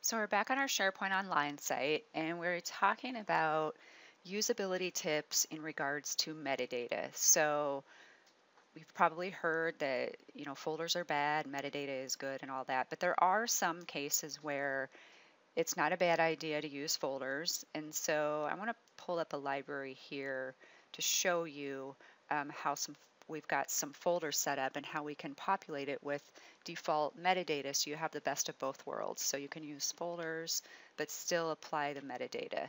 So we're back on our SharePoint Online site, and we're talking about usability tips in regards to metadata. So we've probably heard that, folders are bad, metadata is good and all that, but there are some cases where it's not a bad idea to use folders. And so I want to pull up a library here to show you how we've got some folders set up and how we can populate it with default metadata so you have the best of both worlds. So you can use folders but still apply the metadata.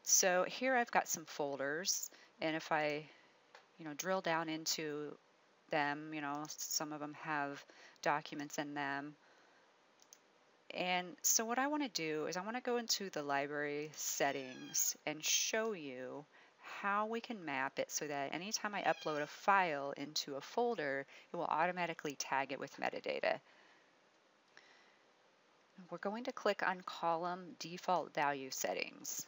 So here I've got some folders, and if I drill down into them, some of them have documents in them. And so what I want to do is I want to go into the library settings and show you how we can map it so that anytime I upload a file into a folder, it will automatically tag it with metadata. We're going to click on column default value settings.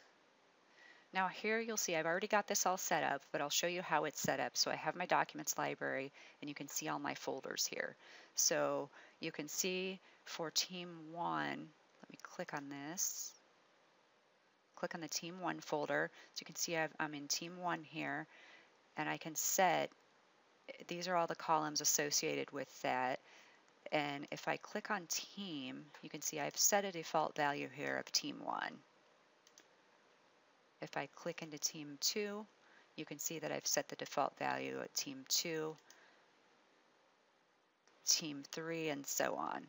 Now here you'll see I've already got this all set up, but I'll show you how it's set up. So I have my documents library, and you can see all my folders here. So you can see for Team 1, let me click on this. Click on the Team 1 folder. So you can see I'm in Team 1 here, and I can set, these are all the columns associated with that. And if I click on Team, you can see I've set a default value here of Team 1. If I click into Team 2, you can see that I've set the default value at Team 2, Team 3, and so on.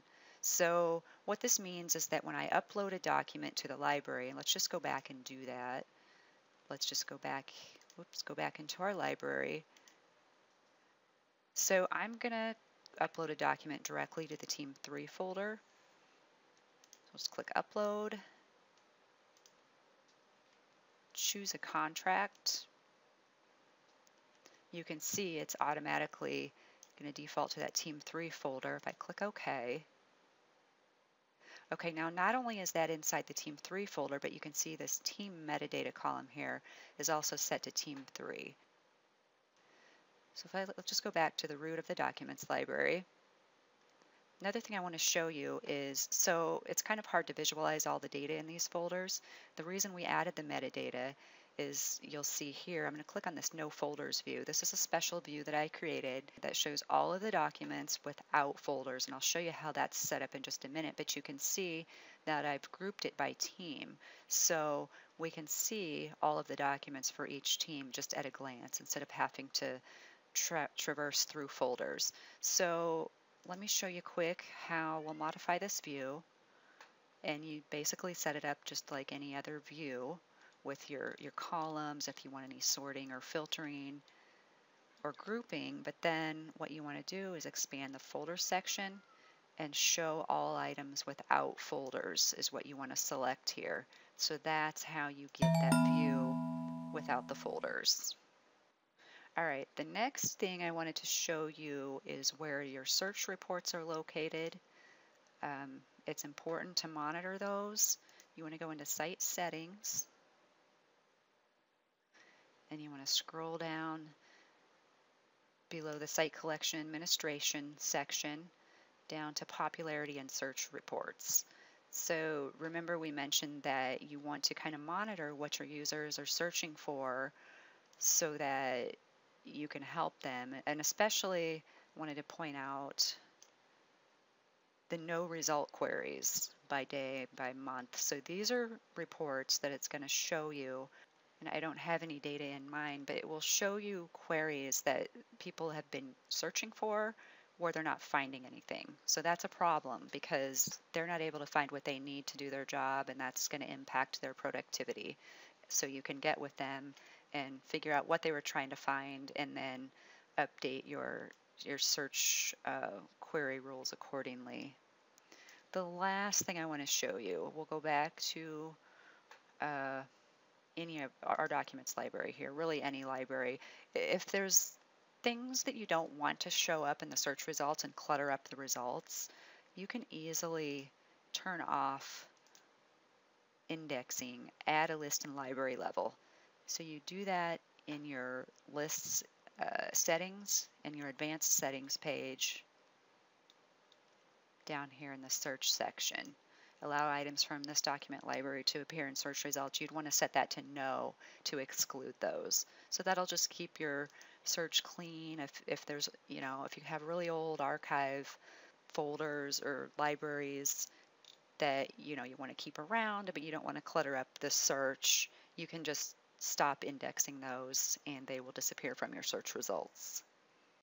So what this means is that when I upload a document to the library, and let's just go back and do that. Let's just go back, go back into our library. So I'm going to upload a document directly to the Team 3 folder. So let's click Upload. Choose a contract. You can see it's automatically going to default to that Team 3 folder. If I click OK. Okay, now not only is that inside the Team 3 folder, but you can see this team metadata column here is also set to Team 3. So let's just go back to the root of the documents library. Another thing I want to show you is, so it's kind of hard to visualize all the data in these folders. The reason we added the metadata is, you'll see here, I'm going to click on this No Folders view. This is a special view that I created that shows all of the documents without folders, and I'll show you how that's set up in just a minute, but you can see that I've grouped it by team. So we can see all of the documents for each team just at a glance instead of having to traverse through folders. So let me show you quick how we'll modify this view, and you basically set it up just like any other view with your columns if you want any sorting or filtering or grouping. But then what you want to do is expand the folder section and show all items without folders is what you want to select here. So that's how you get that view without the folders. All right, the next thing I wanted to show you is where your search reports are located. It's important to monitor those. You want to go into Site Settings, and you want to scroll down below the Site Collection Administration section down to Popularity and Search Reports. So remember, we mentioned that you want to kind of monitor what your users are searching for so that you can help them, and especially wanted to point out the no result queries by day, by month. So these are reports that it's going to show you, and I don't have any data in mind, but it will show you queries that people have been searching for where they're not finding anything. So that's a problem because they're not able to find what they need to do their job, and that's going to impact their productivity. So you can get with them and figure out what they were trying to find, and then update your search query rules accordingly. The last thing I want to show you, we'll go back to any of our documents library here, really any library. If there's things that you don't want to show up in the search results and clutter up the results, you can easily turn off indexing at a list and library level. So you do that in your lists settings and your advanced settings page down here in the search section. allow items from this document library to appear in search results, you'd want to set that to no to exclude those. So that'll just keep your search clean. If there's, if you have really old archive folders or libraries that, you want to keep around, but you don't want to clutter up the search, you can just stop indexing those and they will disappear from your search results.